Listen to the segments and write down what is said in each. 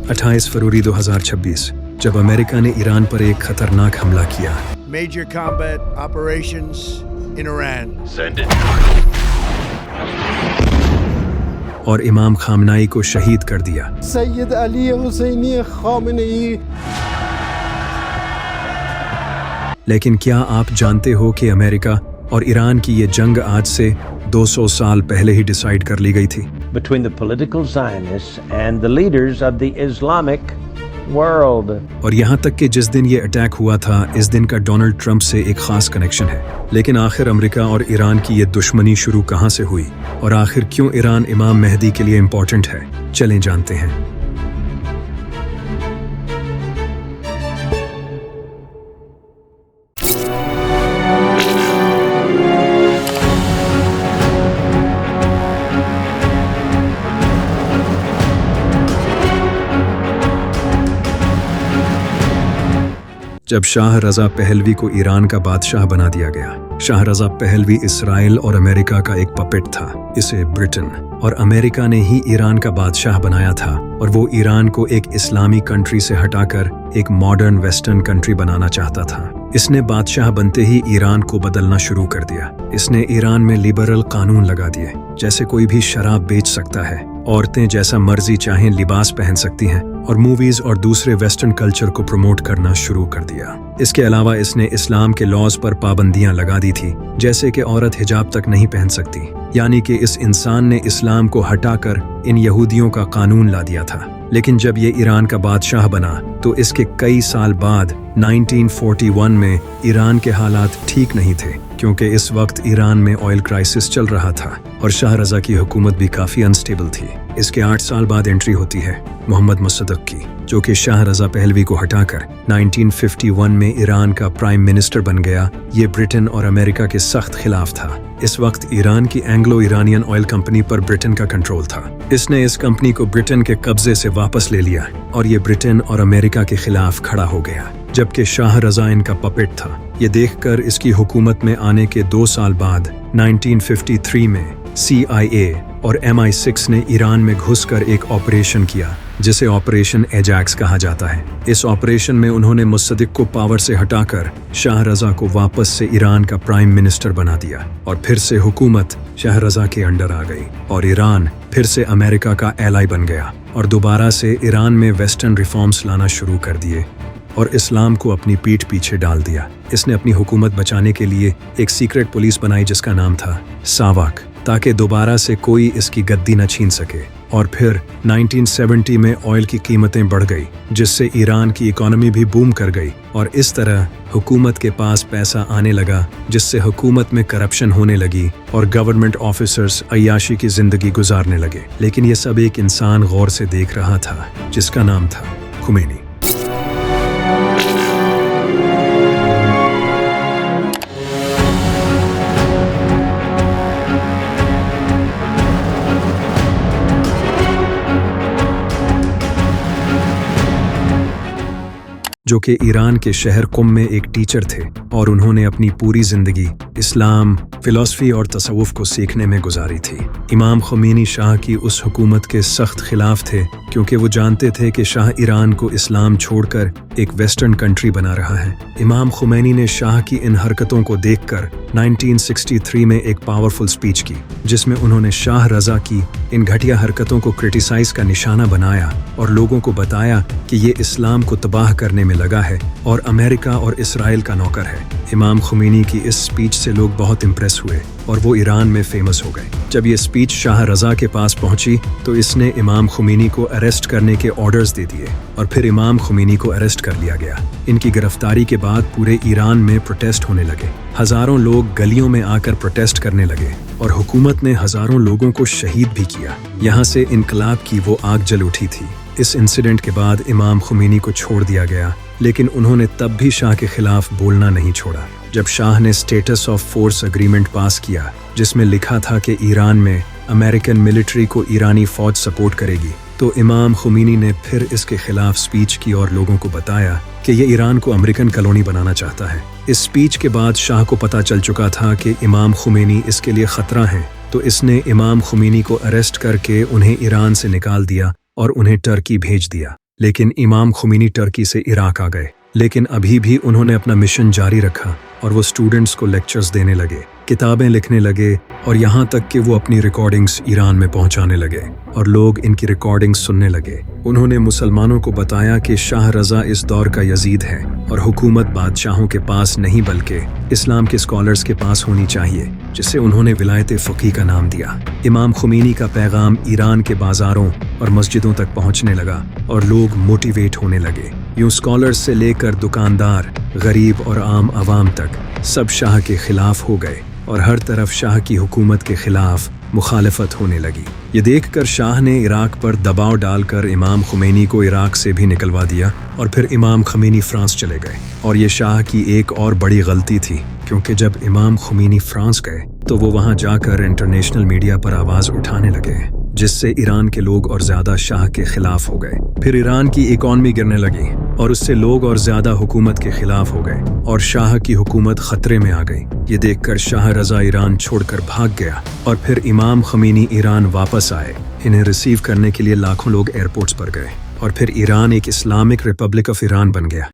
28 फरवरी 2026 जब अमेरिका ने ईरान पर एक खतरनाक हमला किया। Major combat operations in Iran. Send it. और इमाम खामनाई को शहीद कर दिया। सैयद अली हुसैनी खामनेई। लेकिन क्या आप जानते हो कि अमेरिका और ईरान की ये जंग आज से 200 साल पहले ही डिसाइड कर ली गई थी? Between the political Zionists and the leaders of the Islamic world. और यहाँ तक कि जिस दिन ये अटैक हुआ था, इस दिन का डोनाल्ड ट्रंप से एक खास कनेक्शन है। लेकिन आखिर अमेरिका और ईरान की ये दुश्मनी शुरू कहाँ से हुई और आखिर क्यों ईरान इमाम मेहदी के लिए इम्पोर्टेंट है, चलें जानते हैं। जब शाह रजा पहलवी को ईरान का बादशाह बना दिया गया। शाह रजा पहलवी इसराइल और अमेरिका का एक पपेट था। इसे ब्रिटेन और अमेरिका ने ही ईरान का बादशाह बनाया था और वो ईरान को एक इस्लामी कंट्री से हटाकर एक मॉडर्न वेस्टर्न कंट्री बनाना चाहता था। इसने बादशाह बनते ही ईरान को बदलना शुरू कर दिया। इसने ईरान में लिबरल कानून लगा दिए, जैसे कोई भी शराब बेच सकता है, औरतें जैसा मर्जी चाहें लिबास पहन सकती हैं और मूवीज और दूसरे वेस्टर्न कल्चर को प्रमोट करना शुरू कर दिया। इसके अलावा इसने इस्लाम के लॉज पर पाबंदियां लगा दी थी, जैसे कि औरत हिजाब तक नहीं पहन सकती। यानी कि इस इंसान ने इस्लाम को हटाकर इन यहूदियों का कानून ला दिया था। लेकिन जब ये ईरान का बादशाह बना तो इसके कई साल बाद 1941 में ईरान के हालात ठीक नहीं थे, क्योंकि इस वक्त ईरान में ऑयल क्राइसिस चल रहा था और शाह रजा की हुकूमत भी काफी अनस्टेबल थी। इसके 8 साल बाद एंट्री होती है मोहम्मद मुसद्दक की, जो कि शाह रजा पहलवी को हटाकर 1951 में ईरान का प्राइम मिनिस्टर बन गया। ये ब्रिटेन और अमेरिका के सख्त खिलाफ था। इस वक्त ईरान की एंग्लो ईरानियन ऑयल कंपनी पर ब्रिटेन का कंट्रोल था। इसने इस कंपनी को ब्रिटेन के कब्जे से वापस ले लिया और ये ब्रिटेन और अमेरिका के खिलाफ खड़ा हो गया, जबकि शाह रजा इनका पपेट था। ये देखकर इसकी हुकूमत में आने के 2 साल बाद 1953 में CIA और MI6 ने ईरान में घुसकर एक ऑपरेशन किया, जिसे ऑपरेशन एजैक्स कहा जाता है। इस ऑपरेशन में उन्होंने मुसद्दिक को पावर से हटाकर शाह रजा को वापस से ईरान का प्राइम मिनिस्टर बना दिया और फिर से हुकूमत शाह रजा के अंडर आ गई और ईरान फिर से अमेरिका का एलाई बन गया और दोबारा से ईरान में वेस्टर्न रिफॉर्म्स लाना शुरू कर दिए और इस्लाम को अपनी पीठ पीछे डाल दिया। इसने अपनी हुकूमत बचाने के लिए एक सीक्रेट पुलिस बनाई जिसका नाम था सावाक, ताकि दोबारा से कोई इसकी गद्दी न छीन सके। और फिर 1970 में ऑयल की कीमतें बढ़ गई, जिससे ईरान की इकोनॉमी भी बूम कर गई और इस तरह हुकूमत के पास पैसा आने लगा, जिससे हुकूमत में करप्शन होने लगी और गवर्नमेंट ऑफिसर्स अय्याशी की जिंदगी गुजारने लगे। लेकिन ये सब एक इंसान गौर से देख रहा था, जिसका नाम था खुमैनी। जो कि ईरान के शहर कुम में एक टीचर थे और उन्होंने अपनी पूरी जिंदगी इस्लाम, फिलॉसफी और तसव्वुफ को सीखने में गुजारी थी। इमाम खुमैनी शाह की उस हुकूमत के सख्त खिलाफ थे, क्योंकि वो जानते थे कि शाह ईरान को इस्लाम छोड़कर एक वेस्टर्न कंट्री बना रहा है। इमाम खुमैनी ने शाह की इन हरकतों को देखकर 1963 में एक पावरफुल स्पीच की, जिसमें उन्होंने शाह रजा की इन घटिया हरकतों को क्रिटिसाइज का निशाना बनाया और लोगों को बताया कि ये इस्लाम को तबाह करने में लगा है और अमेरिका और इसराइल का नौकर है। इमाम खुमैनी की इस स्पीच से लोग बहुत इम्प्रेस हुए और वो ईरान में फेमस हो गए। जब ये स्पीच शाह रजा के पास पहुंची तो इसने इमाम खुमैनी को अरेस्ट करने के ऑर्डर्स दे दिए और फिर इमाम खुमैनी को अरेस्ट कर लिया गया। इनकी गिरफ्तारी के बाद पूरे ईरान में प्रोटेस्ट होने लगे। हजारों लोग गलियों में आकर प्रोटेस्ट करने लगे और हुकूमत ने हजारों लोगों को शहीद भी किया। यहाँ से इनकलाब की वो आग जल उठी थी। इस इंसिडेंट के बाद इमाम खुमैनी को छोड़ दिया गया, लेकिन उन्होंने तब भी शाह के खिलाफ बोलना नहीं छोड़ा। जब शाह ने स्टेटस ऑफ फोर्स एग्रीमेंट पास किया, जिसमें लिखा था कि ईरान में अमेरिकन मिलिट्री को ईरानी फौज सपोर्ट करेगी, तो इमाम खुमैनी ने फिर इसके खिलाफ स्पीच की और लोगों को बताया कि ये ईरान को अमेरिकन कॉलोनी बनाना चाहता है। इस स्पीच के बाद शाह को पता चल चुका था कि इमाम खुमैनी इसके लिए खतरा है, तो इसने इमाम खुमैनी को अरेस्ट करके उन्हें ईरान से निकाल दिया और उन्हें टर्की भेज दिया। लेकिन इमाम खुमैनी टर्की से इराक आ गए, लेकिन अभी भी उन्होंने अपना मिशन जारी रखा और वो स्टूडेंट्स को लेक्चर्स देने लगे, किताबें लिखने लगे और यहाँ तक कि वो अपनी रिकॉर्डिंग्स ईरान में पहुँचाने लगे और लोग इनकी रिकॉर्डिंग्स सुनने लगे। उन्होंने मुसलमानों को बताया कि शाह रज़ा इस दौर का यजीद है और हुकूमत बादशाहों के पास नहीं बल्कि इस्लाम के स्कॉलर्स के पास होनी चाहिए, जिसे उन्होंने विलायत फ़क़ीह का नाम दिया। इमाम खुमैनी का पैगाम ईरान के बाज़ारों और मस्जिदों तक पहुँचने लगा और लोग मोटिवेट होने लगे। यूँ स्कॉलर्स से लेकर दुकानदार, गरीब और आम आवाम तक सब शाह के खिलाफ हो गए और हर तरफ शाह की हुकूमत के खिलाफ मुखालफत होने लगी। ये देखकर शाह ने इराक पर दबाव डालकर इमाम खुमैनी को इराक से भी निकलवा दिया और फिर इमाम खुमैनी फ्रांस चले गए। और ये शाह की एक और बड़ी गलती थी, क्योंकि जब इमाम खुमैनी फ्रांस गए तो वो वहाँ जाकर इंटरनेशनल मीडिया पर आवाज़ उठाने लगे, जिससे ईरान के लोग और ज़्यादा शाह के खिलाफ हो गए। फिर ईरान की इकॉनमी गिरने लगी और उससे लोग और ज़्यादा हुकूमत के खिलाफ हो गए और शाह की हुकूमत खतरे में आ गई। ये देखकर शाह रज़ा ईरान छोड़कर भाग गया और फिर इमाम खुमैनी ईरान वापस आए। इन्हें रिसीव करने के लिए लाखों लोग एयरपोर्ट्स पर गए और फिर ईरान एक इस्लामिक रिपब्लिक ऑफ ईरान बन गया।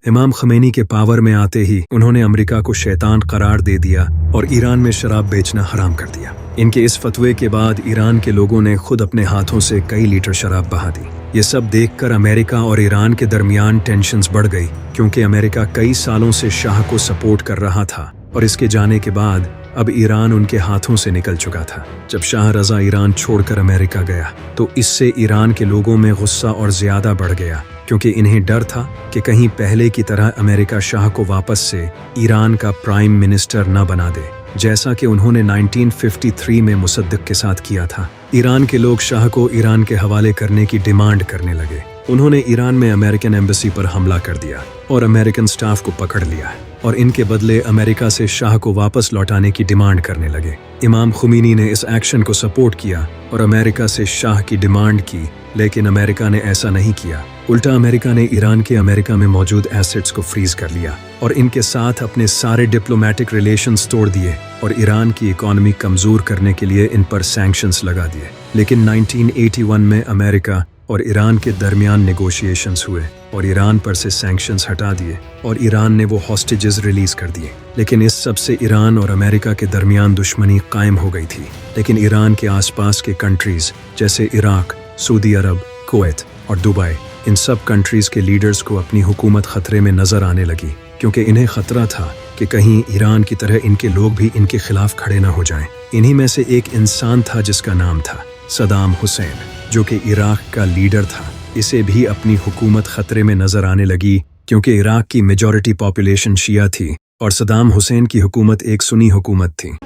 इमाम खुमैनी के पावर में आते ही उन्होंने अमेरिका को शैतान करार दे दिया और ईरान में शराब बेचना हराम कर दिया। इनके इस फतवे के बाद ईरान के लोगों ने खुद अपने हाथों से कई लीटर शराब बहा दी। ये सब देखकर अमेरिका और ईरान के दरमियान टेंशन्स बढ़ गई, क्योंकि अमेरिका कई सालों से शाह को सपोर्ट कर रहा था और इसके जाने के बाद अब ईरान उनके हाथों से निकल चुका था। जब शाह रज़ा ईरान छोड़कर अमेरिका गया तो इससे ईरान के लोगों में गुस्सा और ज़्यादा बढ़ गया, क्योंकि इन्हें डर था कि कहीं पहले की तरह अमेरिका शाह को वापस से ईरान का प्राइम मिनिस्टर न बना दे, जैसा कि उन्होंने 1953 में मुसद्दिक के साथ किया था। ईरान के लोग शाह को ईरान के हवाले करने की डिमांड करने लगे। उन्होंने ईरान में अमेरिकन एम्बेसी पर हमला कर दिया और अमेरिकन स्टाफ को पकड़ लिया और इनके बदले अमेरिका से शाह को वापस लौटाने की डिमांड करने लगे। इमाम खुमैनी ने इस एक्शन को सपोर्ट किया और अमेरिका से शाह की डिमांड की, लेकिन अमेरिका ने ऐसा नहीं किया। उल्टा अमेरिका ने ईरान के अमेरिका में मौजूद एसेट्स को फ्रीज कर लिया और इनके साथ अपने सारे डिप्लोमेटिक रिलेशंस तोड़ दिए और ईरान की इकॉनमी कमज़ोर करने के लिए इन पर सैंक्शंस लगा दिए। लेकिन 1981 में अमेरिका और ईरान के दरमियान नेगोशिएशंस हुए और ईरान पर से सैंक्शंस हटा दिए और ईरान ने वो हॉस्टेजेस रिलीज कर दिए। लेकिन इस सब से ईरान और अमेरिका के दरमियान दुश्मनी कायम हो गई थी। लेकिन ईरान के आसपास के कंट्रीज जैसे इराक, सऊदी अरब, कुवैत और दुबई, इन सब कंट्रीज के लीडर्स को अपनी हुकूमत खतरे में नजर आने लगी, क्योंकि इन्हें खतरा था कि कहीं ईरान की तरह इनके लोग भी इनके खिलाफ खड़े न हो जाएं। इन्हीं में से एक इंसान था जिसका नाम था सद्दाम हुसैन, जो कि इराक का लीडर था। इसे भी अपनी हुकूमत खतरे में नजर आने लगी, क्योंकि इराक की मेजॉरिटी पॉपुलेशन शिया थी और सद्दाम हुसैन की हुकूमत एक सुन्नी हुकूमत थी।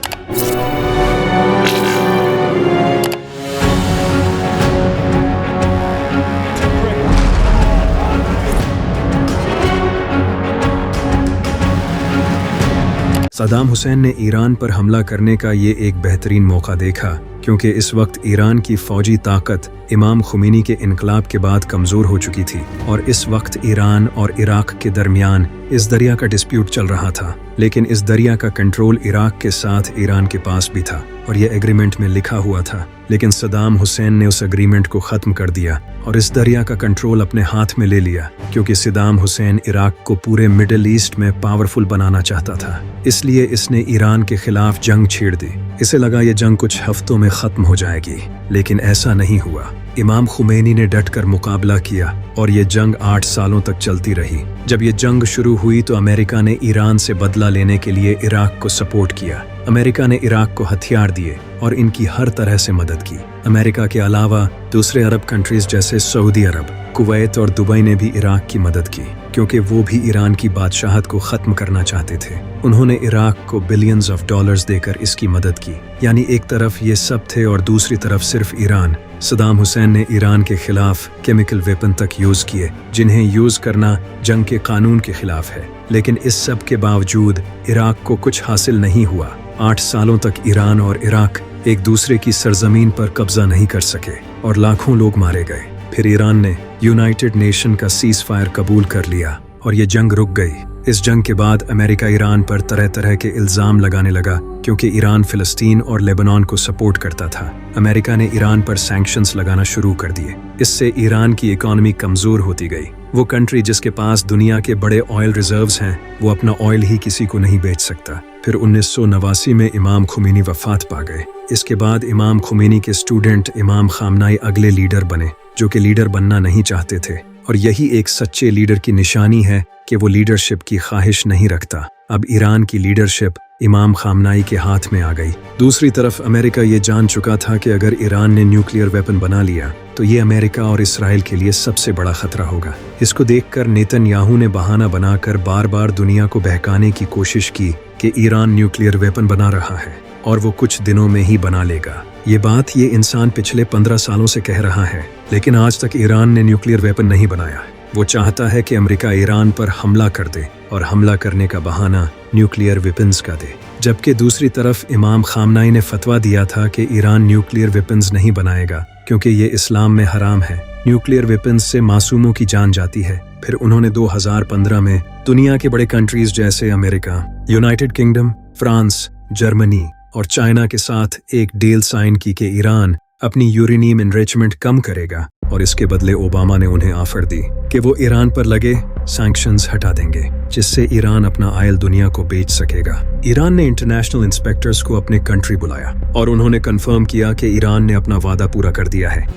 सद्दाम हुसैन ने ईरान पर हमला करने का ये एक बेहतरीन मौका देखा, क्योंकि इस वक्त ईरान की फौजी ताकत इमाम खुमैनी के इनकलाब के बाद कमज़ोर हो चुकी थी और इस वक्त ईरान और इराक के दरमियान इस दरिया का डिस्प्यूट चल रहा था। लेकिन इस दरिया का कंट्रोल इराक के साथ ईरान के पास भी था और यह एग्रीमेंट में लिखा हुआ था। लेकिन सद्दाम हुसैन ने उस एग्रीमेंट को ख़त्म कर दिया और इस दरिया का कंट्रोल अपने हाथ में ले लिया, क्योंकि सद्दाम हुसैन इराक को पूरे मिडिल ईस्ट में पावरफुल बनाना चाहता था। इसलिए इसने ईरान के खिलाफ जंग छेड़ दी। इसे लगा ये जंग कुछ हफ्तों में ख़त्म हो जाएगी, लेकिन ऐसा नहीं हुआ। इमाम खुमैनी ने डटकर मुकाबला किया और ये जंग 8 सालों तक चलती रही। जब ये जंग शुरू हुई तो अमेरिका ने ईरान से बदला लेने के लिए इराक को सपोर्ट किया। अमेरिका ने इराक को हथियार दिए और इनकी हर तरह से मदद की। अमेरिका के अलावा दूसरे अरब कंट्रीज जैसे सऊदी अरब, कुवैत और दुबई ने भी इराक की मदद की, क्योंकि वो भी ईरान की बादशाहत को ख़त्म करना चाहते थे। उन्होंने इराक को बिलियंस ऑफ डॉलर्स देकर इसकी मदद की। यानी एक तरफ ये सब थे और दूसरी तरफ सिर्फ ईरान। सद्दाम हुसैन ने ईरान के खिलाफ केमिकल वेपन तक यूज़ किए, जिन्हें यूज़ करना जंग के कानून के खिलाफ है। लेकिन इस सब के बावजूद इराक को कुछ हासिल नहीं हुआ। 8 सालों तक ईरान और इराक एक दूसरे की सरजमीन पर कब्जा नहीं कर सके और लाखों लोग मारे गए। फिर ईरान ने यूनाइटेड नेशन का सीज फायर कबूल कर लिया और ये जंग रुक गई। इस जंग के बाद अमेरिका ईरान पर तरह तरह के इल्ज़ाम लगाने लगा क्योंकि ईरान फिलिस्तीन और लेबनान को सपोर्ट करता था। अमेरिका ने ईरान पर सैंक्शंस लगाना शुरू कर दिए। इससे ईरान की इकॉनमी कमज़ोर होती गई। वो कंट्री जिसके पास दुनिया के बड़े ऑयल रिजर्व्स हैं, वो अपना ऑयल ही किसी को नहीं बेच सकता। फिर 1989 में इमाम खुमैनी वफात पा गए। इसके बाद इमाम खुमैनी के स्टूडेंट इमाम खामनाई अगले लीडर बने, जो कि लीडर बनना नहीं चाहते थे, और यही एक सच्चे लीडर की निशानी है कि वो लीडरशिप की ख्वाहिश नहीं रखता। अब ईरान की लीडरशिप इमाम खामनाई के हाथ में आ गई। दूसरी तरफ अमेरिका ये जान चुका था कि अगर ईरान ने न्यूक्लियर वेपन बना लिया तो ये अमेरिका और इसराइल के लिए सबसे बड़ा खतरा होगा। इसको देखकर नेतन्याहू ने बहाना बनाकर बार बार दुनिया को बहकाने की कोशिश की कि ईरान न्यूक्लियर वेपन बना रहा है और वो कुछ दिनों में ही बना लेगा। ये बात ये इंसान पिछले 15 सालों से कह रहा है, लेकिन आज तक ईरान ने न्यूक्लियर वेपन नहीं बनाया। वो चाहता है कि अमेरिका ईरान पर हमला कर दे और हमला करने का बहाना न्यूक्लियर वेपन्स का दे। जबकि दूसरी तरफ इमाम खामनाई ने फतवा दिया था कि ईरान न्यूक्लियर वेपन्स नहीं बनाएगा क्योंकि ये इस्लाम में हराम है। न्यूक्लियर वेपन्स से मासूमों की जान जाती है। फिर उन्होंने 2015 में दुनिया के बड़े कंट्रीज जैसे America, United kingdom, France, Germany और चाइना के साथ एक डील साइन की कि ईरान अपनी यूरेनियम एनरिचमेंट कम करेगा, और इसके बदले ओबामा ने उन्हें ऑफर दी कि वो ईरान पर लगे सैंक्शंस हटा देंगे, जिससे ईरान अपना ऑयल दुनिया को बेच सकेगा। ईरान ने इंटरनेशनल इंस्पेक्टर्स को अपने कंट्री बुलाया और उन्होंने कंफर्म किया कि ईरान ने अपना वादा पूरा कर दिया है।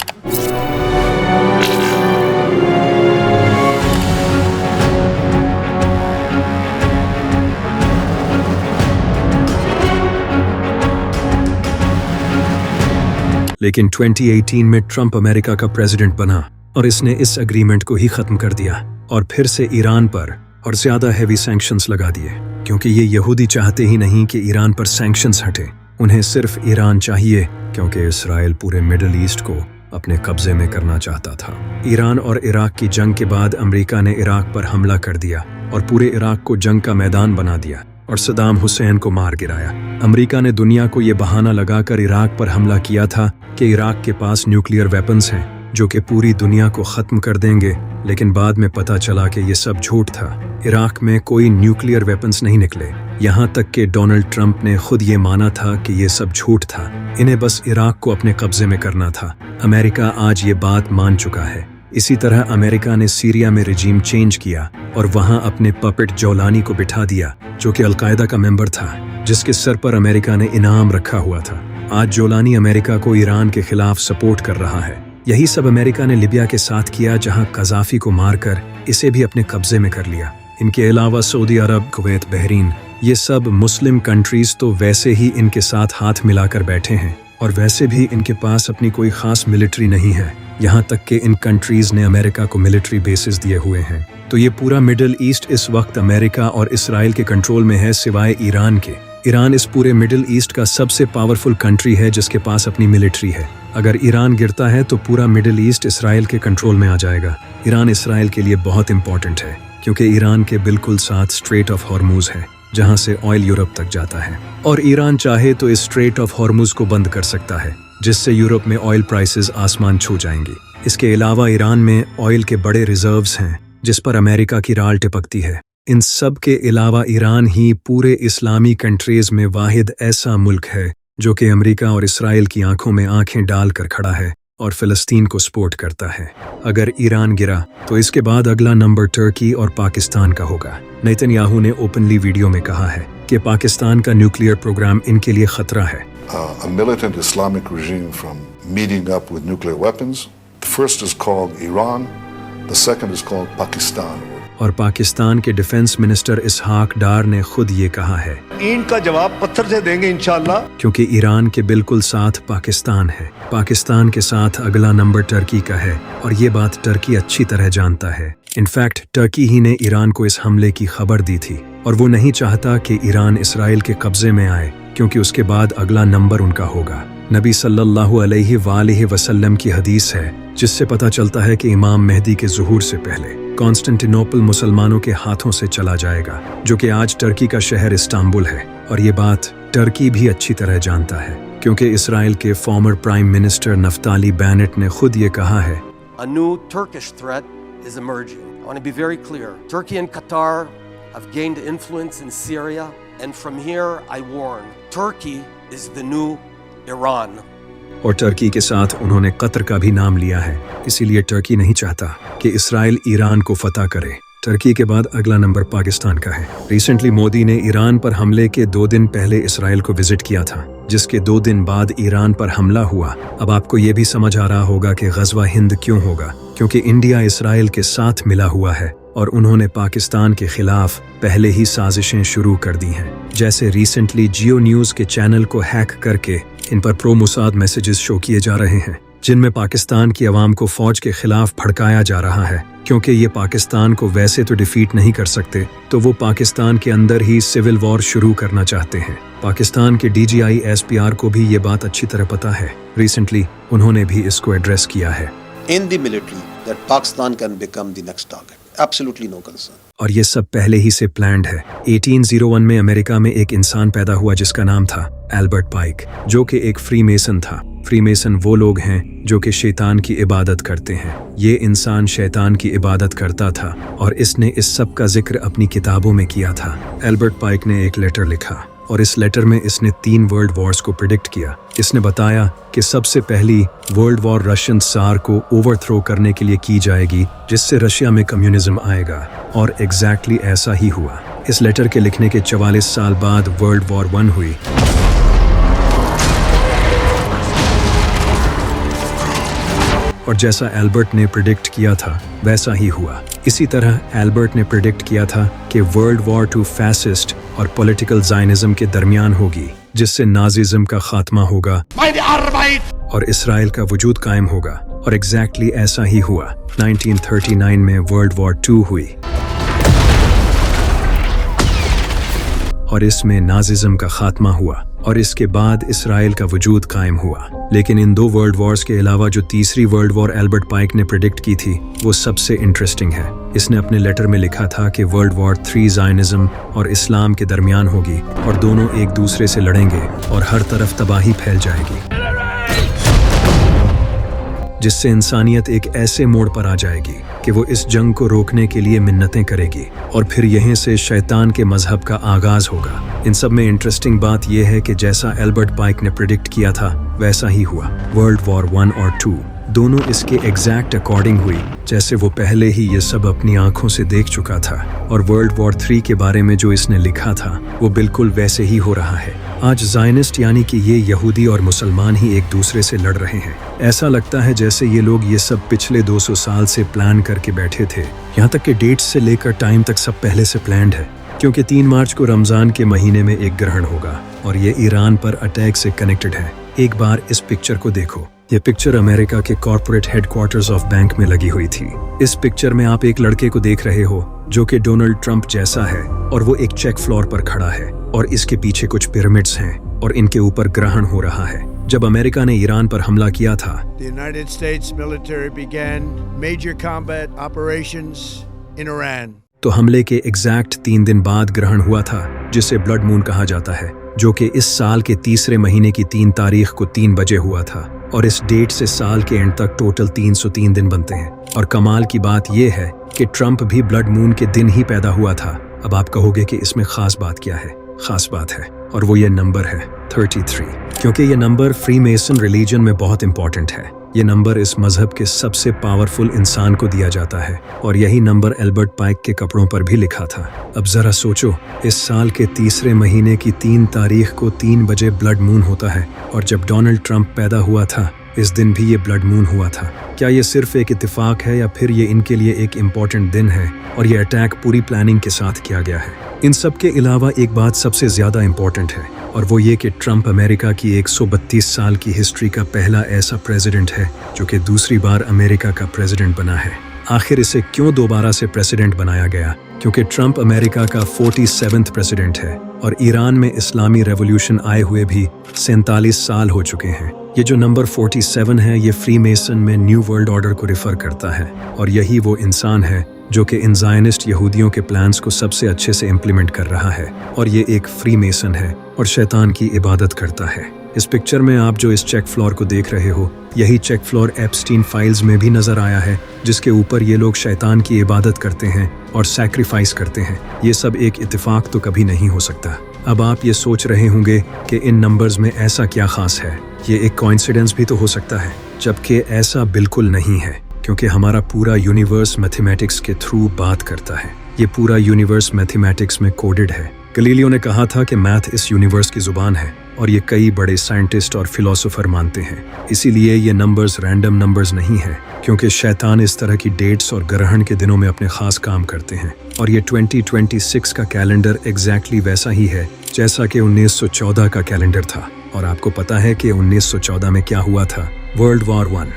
लेकिन 2018 में ट्रंप अमेरिका का प्रेसिडेंट बना और इसने इस एग्रीमेंट को ही खत्म कर दिया और फिर से ईरान पर और ज्यादा हैवी सैंक्शंस लगा दिए, क्योंकि ये यहूदी चाहते ही नहीं कि ईरान पर सैंक्शंस हटे। उन्हें सिर्फ ईरान चाहिए क्योंकि इसराइल पूरे मिडिल ईस्ट को अपने कब्जे में करना चाहता था। ईरान और इराक की जंग के बाद अमेरिका ने इराक पर हमला कर दिया और पूरे इराक को जंग का मैदान बना दिया और सद्दाम हुसैन को मार गिराया। अमेरिका ने दुनिया को ये बहाना लगाकर इराक पर हमला किया था कि इराक के पास न्यूक्लियर वेपन्स हैं जो कि पूरी दुनिया को ख़त्म कर देंगे, लेकिन बाद में पता चला कि ये सब झूठ था। इराक में कोई न्यूक्लियर वेपन्स नहीं निकले, यहाँ तक कि डोनाल्ड ट्रंप ने खुद ये माना था कि ये सब झूठ था। इन्हें बस इराक को अपने कब्जे में करना था। अमेरिका आज ये बात मान चुका है। इसी तरह अमेरिका ने सीरिया में रिजीम चेंज किया और वहाँ अपने पपेट जोलानी को बिठा दिया, जो कि अलकायदा का मेंबर था, जिसके सर पर अमेरिका ने इनाम रखा हुआ था। आज जोलानी अमेरिका को ईरान के खिलाफ सपोर्ट कर रहा है। यही सब अमेरिका ने लिबिया के साथ किया, जहां कज़ाफी को मारकर इसे भी अपने कब्जे में कर लिया। इनके अलावा सऊदी अरब, कुवैत, बहरीन, ये सब मुस्लिम कंट्रीज तो वैसे ही इनके साथ हाथ मिलाकर बैठे हैं और वैसे भी इनके पास अपनी कोई खास मिलिट्री नहीं है। यहाँ तक कि इन कंट्रीज ने अमेरिका को मिलिट्री बेसिस दिए हुए हैं। तो ये पूरा मिडिल ईस्ट इस वक्त अमेरिका और इसराइल के कंट्रोल में है, सिवाय ईरान के। ईरान इस पूरे मिडिल ईस्ट का सबसे पावरफुल कंट्री है जिसके पास अपनी मिलिट्री है। अगर ईरान गिरता है तो पूरा मिडिल ईस्ट इसराइल के कंट्रोल में आ जाएगा। ईरान इसराइल के लिए बहुत इंपॉर्टेंट है क्योंकि ईरान के बिल्कुल साथ स्ट्रेट ऑफ हॉर्मुज है, जहां से ऑयल यूरोप तक जाता है, और ईरान चाहे तो इस स्ट्रेट ऑफ हॉर्मुज को बंद कर सकता है, जिससे यूरोप में ऑयल प्राइसेस आसमान छू जाएंगी। इसके अलावा ईरान में ऑयल के बड़े रिजर्व्स हैं जिस पर अमेरिका की राल टिपकती है। इन सब के अलावा ईरान ही पूरे इस्लामी कंट्रीज में वाहिद ऐसा मुल्क है जो कि अमेरिका और इसराइल की आंखों में आंखें डालकर खड़ा है और फिलिस्तीन को सपोर्ट करता है। अगर ईरान गिरा तो इसके बाद अगला नंबर टर्की और पाकिस्तान का होगा। नेतन्याहू ने ओपनली वीडियो में कहा है कि पाकिस्तान का न्यूक्लियर प्रोग्राम इनके लिए खतरा है। A militant Islamic regime from meeting up with nuclear weapons. The first is called Iran, the second is called Pakistan. और पाकिस्तान के डिफेंस मिनिस्टर इसहाक डार ने खुद ये कहा है, इनका जवाब पत्थर से देंगे इंशाअल्लाह, क्योंकि ईरान के बिल्कुल साथ पाकिस्तान है। पाकिस्तान के साथ अगला नंबर टर्की का है और ये बात टर्की अच्छी तरह जानता है। इनफैक्ट टर्की ही ने ईरान को इस हमले की खबर दी थी और वो नहीं चाहता कि ईरान इसराइल के कब्जे में आए, क्योंकि उसके बाद अगला नंबर उनका होगा। नबी सल्लल्लाहु अलैहि वसल्लम की हदीस है जिससे पता चलता है कि इमाम मेहदी के ज़ुहूर से पहले कॉन्स्टेंटिनोपल मुसलमानों के हाथों से चला जाएगा, जो कि आज टर्की का शहर इस्तांबुल है। और ये बात टर्की भी अच्छी तरह जानता है, क्योंकि इसराइल के former prime minister Naftali Bennett ने खुद ये कहा है a new Turkish threat is emerging. I want to be very clear. Turkey and Qatar have gained influence in Syria, and from here I warn, Turkey is the new Iran. और Turkey के साथ उन्होंने Qatar का भी नाम लिया है। इसीलिए टर्की नहीं चाहता कि इसराइल ईरान को फतह करे। टर्की के बाद अगला नंबर पाकिस्तान का है। रिसेंटली मोदी ने ईरान पर हमले के 2 दिन पहले इसराइल को विजिट किया था, जिसके 2 दिन बाद ईरान पर हमला हुआ। अब आपको ये भी समझ आ रहा होगा कि गज़वा हिंद क्यों होगा, क्योंकि इंडिया इसराइल के साथ मिला हुआ है और उन्होंने पाकिस्तान के खिलाफ पहले ही साजिशें शुरू कर दी हैं। जैसे रिसेंटली जियो न्यूज़ के चैनल को हैक करके इन पर प्रो मुसाद मैसेजेस शो किए जा रहे हैं, जिनमें पाकिस्तान की आवाम को फौज के खिलाफ भड़काया जा रहा है। क्योंकि ये पाकिस्तान को वैसे तो डिफीट नहीं कर सकते, तो वो पाकिस्तान के अंदर ही सिविल वॉर शुरू करना चाहते हैं। पाकिस्तान के DGI SPR को भी ये बात अच्छी तरह पता है। रिसेंटली उन्होंने भी इसको एड्रेस किया है। In the military, that Pakistan can become the next target. Absolutely no concern. और ये सब पहले ही से प्लान्ड है। 1801 में अमेरिका में एक इंसान पैदा हुआ जिसका नाम था एल्बर्ट पाइक, जो कि एक फ्री मेसन था। फ्री मेसन वो लोग हैं जो कि शैतान की इबादत करते हैं। ये इंसान शैतान की इबादत करता था और इसने इस सब का जिक्र अपनी किताबों में किया था। एल्बर्ट पाइक ने एक लेटर लिखा और इस लेटर में इसने 3 वर्ल्ड वॉर्स को प्रिडिक्ट किया। इसने बताया कि सबसे पहली वर्ल्ड वॉर रशियन सार को ओवरथ्रो करने के लिए की जाएगी, जिससे रशिया में कम्युनिज्म आएगा, और एग्जैक्टली ऐसा ही हुआ। इस लेटर के लिखने के 44 साल बाद वर्ल्ड वॉर 1 हुई। और जैसा एल्बर्ट ने प्रिडिक्ट किया था वैसा ही हुआ। इसी तरह एल्बर्ट ने प्रिडिक्ट किया था कि वर्ल्ड वॉर 2 फैसिस्ट और पॉलिटिकल ज़ायनिज़्म के दरमियान होगी, जिससे नाज़िज़्म का खात्मा होगा और इसराइल का वजूद कायम होगा। और एग्जैक्टली ऐसा ही हुआ। 1939 में वर्ल्ड वॉर 2 हुई और इसमें नाज़िज़्म का खात्मा हुआ और इसके बाद इसराइल का वजूद कायम हुआ। लेकिन इन 2 वर्ल्ड वॉर्स के अलावा जो तीसरी वर्ल्ड वॉर एल्बर्ट पाइक ने प्रिडिक्ट की थी वो सबसे इंटरेस्टिंग है। इसने अपने लेटर में लिखा था कि वर्ल्ड वॉर 3 ज़ायनिज़्म और इस्लाम के दरमियान होगी और दोनों एक दूसरे से लड़ेंगे और हर तरफ तबाही फैल जाएगी, जिससे इंसानियत एक ऐसे मोड़ पर आ जाएगी कि वो इस जंग को रोकने के लिए मिन्नतें करेगी और फिर यहीं से शैतान के मजहब का आगाज होगा। इन सब में इंटरेस्टिंग बात यह है कि जैसा एल्बर्ट पाइक ने प्रिडिक्ट किया था वैसा ही हुआ। वर्ल्ड वॉर 1 और 2 दोनों इसके एग्जैक्ट अकॉर्डिंग हुई, जैसे वो पहले ही ये सब अपनी आंखों से देख चुका था। और वर्ल्ड वॉर 3 के बारे में जो इसने लिखा था वो बिल्कुल वैसे ही हो रहा है। आज ज़ायनिस्ट यानी कि ये यहूदी और मुसलमान ही एक दूसरे से लड़ रहे हैं। ऐसा लगता है जैसे ये लोग ये सब पिछले 200 साल से प्लान करके बैठे थे। यहाँ तक कि डेट्स से लेकर टाइम तक सब पहले से प्लान्ड है, क्योंकि 3 मार्च को रमज़ान के महीने में एक ग्रहण होगा और ये ईरान पर अटैक से कनेक्टेड है। एक बार इस पिक्चर को देखो। ये पिक्चर अमेरिका के कॉर्पोरेट हेडक्वार्टर्स ऑफ बैंक में लगी हुई थी। इस पिक्चर में आप एक लड़के को देख रहे हो जो कि डोनाल्ड ट्रंप जैसा है और वो एक चेक फ्लोर पर खड़ा है और इसके पीछे कुछ पिरामिड्स हैं और इनके ऊपर ग्रहण हो रहा है। जब अमेरिका ने ईरान पर हमला किया था, The United States military began major combat operations in Iran. तो हमले के एग्जैक्ट 3 दिन बाद ग्रहण हुआ था, जिसे ब्लड मून कहा जाता है, जो कि इस साल के तीसरे महीने की 3 तारीख को 3 बजे हुआ था। और इस डेट से साल के एंड तक टोटल 303 दिन बनते हैं। और कमाल की बात यह है कि ट्रंप भी ब्लड मून के दिन ही पैदा हुआ था। अब आप कहोगे कि इसमें खास बात क्या है? खास बात है और वो ये नंबर है 33, क्योंकि ये नंबर फ्री मेसन रिलीजन में बहुत इंपॉर्टेंट है। ये नंबर इस मजहब के सबसे पावरफुल इंसान को दिया जाता है और यही नंबर एल्बर्ट पाइक के कपड़ों पर भी लिखा था। अब जरा सोचो, इस साल के तीसरे महीने की 3 तारीख को 3 बजे ब्लड मून होता है और जब डोनाल्ड ट्रंप पैदा हुआ था इस दिन भी ये ब्लड मून हुआ था। क्या ये सिर्फ एक इत्तेफाक है या फिर ये इनके लिए एक इम्पॉर्टेंट दिन है और ये अटैक पूरी प्लानिंग के साथ किया गया है? इन सब के अलावा एक बात सबसे ज्यादा इम्पॉर्टेंट है और वो ये कि ट्रंप अमेरिका की 132 साल की हिस्ट्री का पहला ऐसा प्रेसिडेंट है जो कि दूसरी बार अमेरिका का प्रेसिडेंट बना है। आखिर इसे क्यों दोबारा से प्रेसिडेंट बनाया गया? क्योंकि ट्रंप अमेरिका का 47वां प्रेसिडेंट है और ईरान में इस्लामी रेवोल्यूशन आए हुए भी 47 साल हो चुके हैं। ये जो नंबर 47 है ये फ्री मेसन में न्यू वर्ल्ड ऑर्डर को रिफर करता है और यही वो इंसान है जो कि इन ज़ायनिस्ट यहूदियों के प्लान्स को सबसे अच्छे से इम्प्लीमेंट कर रहा है। और ये एक फ्री मेसन है और शैतान की इबादत करता है। इस पिक्चर में आप जो इस चेक फ्लोर को देख रहे हो, यही चेक फ्लोर एप्स्टीन फाइल्स में भी नजर आया है, जिसके ऊपर ये लोग शैतान की इबादत करते हैं और सैक्रिफाइस करते हैं। ये सब एक इत्तेफाक तो कभी नहीं हो सकता। अब आप ये सोच रहे होंगे कि इन नंबर्स में ऐसा क्या खास है, ये एक कोइंसिडेंस भी तो हो सकता है, जबकि ऐसा बिल्कुल नहीं है, क्योंकि हमारा पूरा यूनिवर्स मैथमेटिक्स के थ्रू बात करता है। ये पूरा यूनिवर्स मैथमेटिक्स में कोडेड है। गलीलियो ने कहा था कि मैथ इस यूनिवर्स की जुबान है, और ये कई बड़े साइंटिस्ट और फिलोसोफर मानते हैं। इसीलिए ये नंबर्स रैंडम नंबर्स नहीं हैं, क्योंकि शैतान इस तरह की डेट्स और ग्रहण के दिनों में अपने खास काम करते हैं। और ये 2026 का कैलेंडर एग्जैक्टली वैसा ही है जैसा कि 1914 का कैलेंडर था। और आपको पता है कि 1914 में क्या हुआ था? World war 1।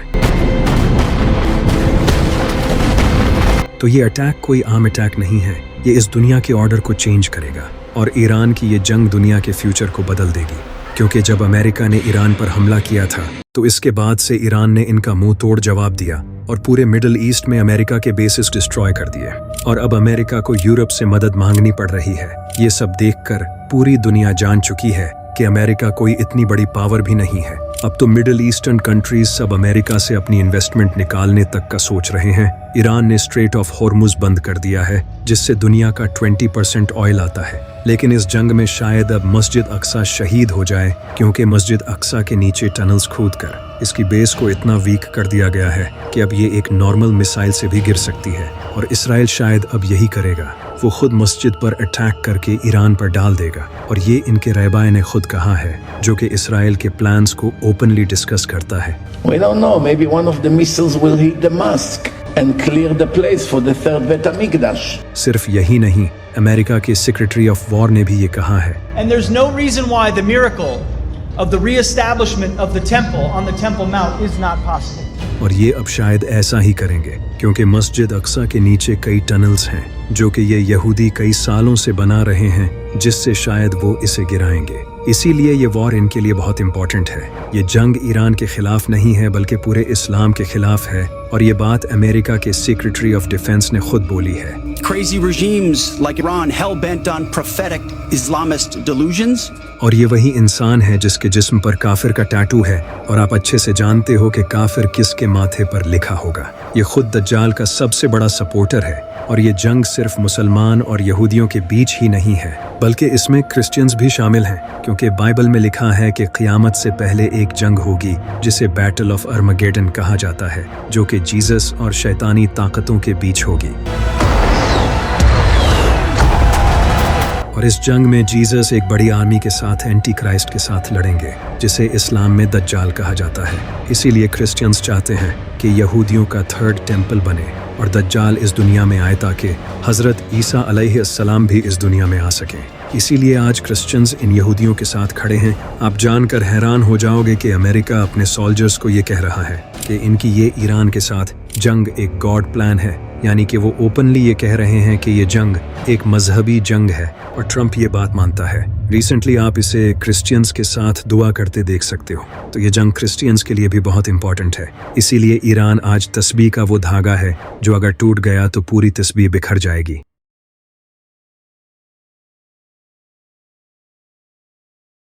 तो ये अटैक कोई आम अटैक नहीं है, ये इस दुनिया के ऑर्डर को चेंज करेगा, और ईरान की ये जंग दुनिया के फ्यूचर को बदल देगी। क्योंकि जब अमेरिका ने ईरान पर हमला किया था, तो इसके बाद से ईरान ने इनका मुंह तोड़ जवाब दिया और पूरे मिडिल ईस्ट में अमेरिका के बेसिस डिस्ट्रॉय कर दिए। और अब अमेरिका को यूरोप से मदद मांगनी पड़ रही है। ये सब देखकर पूरी दुनिया जान चुकी है कि अमेरिका कोई इतनी बड़ी पावर भी नहीं है। अब तो मिडिल ईस्टर्न कंट्रीज सब अमेरिका से अपनी इन्वेस्टमेंट निकालने तक का सोच रहे हैं। ईरान ने स्ट्रेट ऑफ हॉर्मुज बंद कर दिया है, जिससे दुनिया का 20% ऑयल आता है। लेकिन इस जंग में शायद अब मस्जिद अक्सा शहीद हो जाए, क्योंकि मस्जिद अक्सा के नीचे टनल्स खोदकर इसकी बेस को इतना वीक कर दिया गया है कि अब ये एक नॉर्मल मिसाइल से भी गिर सकती है। और इसराइल शायद अब यही करेगा, वो खुद मस्जिद पर अटैक करके ईरान पर डाल देगा। और ये इनके रहबाए ने खुद कहा है, जो कि इसराइल के प्लान्स को ओपनली डिस्कस करता है। We don't know, maybe one of the missiles will hit Damascus and clear the place for the third Bet HaMikdash. सिर्फ यही नहीं, अमेरिका के सेक्रेटरी ऑफ वॉर ने भी ये कहा है। And there's no reason why the miracle of the reestablishment of the temple on the Temple Mount is not possible. और ये अब शायद ऐसा ही करेंगे, क्योंकि मस्जिद अक्सा के नीचे कई टनल्स हैं, जो कि ये यहूदी कई सालों से बना रहे हैं, जिससे शायद वो इसे गिराएंगे। इसीलिए ये वॉर इनके लिए बहुत इंपॉर्टेंट है। ये जंग ईरान के खिलाफ नहीं है, बल्कि पूरे इस्लाम के खिलाफ है। और ये बात अमेरिका के सेक्रेटरी ऑफ डिफेंस ने खुद बोली है। Crazy regimes like Iran hell-bent on prophetic Islamist delusions. और ये वही इंसान है जिसके जिस्म पर काफिर का टैटू है, और आप अच्छे से जानते हो कि काफिर किसके माथे पर लिखा होगा। ये खुद दज्जाल का सबसे बड़ा सपोर्टर है। और ये जंग सिर्फ मुसलमान और यहूदियों के बीच ही नहीं है, बल्कि इसमें क्रिश्चियंस भी शामिल हैं, क्योंकि बाइबल में लिखा है कि क़यामत से पहले एक जंग होगी जिसे बैटल ऑफ अर्मगेडन कहा जाता है, जो कि जीसस और शैतानी ताकतों के बीच होगी। और इस जंग में जीसस एक बड़ी आर्मी के साथ एंटी क्राइस्ट के साथ लड़ेंगे, जिसे इस्लाम में दज्जाल कहा जाता है। इसीलिए क्रिश्चियंस चाहते हैं कि यहूदियों का थर्ड टेम्पल बने और दज्जाल इस दुनिया में आए, ताकि हज़रत ईसा अलैहिस्सलाम भी इस दुनिया में आ सकें। इसीलिए आज क्रिश्चियंस इन यहूदियों के साथ खड़े हैं। आप जानकर हैरान हो जाओगे कि अमेरिका अपने सोल्जर्स को ये कह रहा है कि इनकी ये ईरान के साथ जंग एक गॉड प्लान है, यानी कि वो ओपनली ये कह रहे हैं कि ये जंग एक मजहबी जंग है, और ट्रंप ये बात मानता है। रिसेंटली आप इसे क्रिश्चियंस के साथ दुआ करते देख सकते हो। तो ये जंग क्रिश्चियंस के लिए भी बहुत इंपॉर्टेंट है। इसीलिए ईरान आज तस्बीह का वो धागा है जो अगर टूट गया तो पूरी तस्बीह बिखर जाएगी।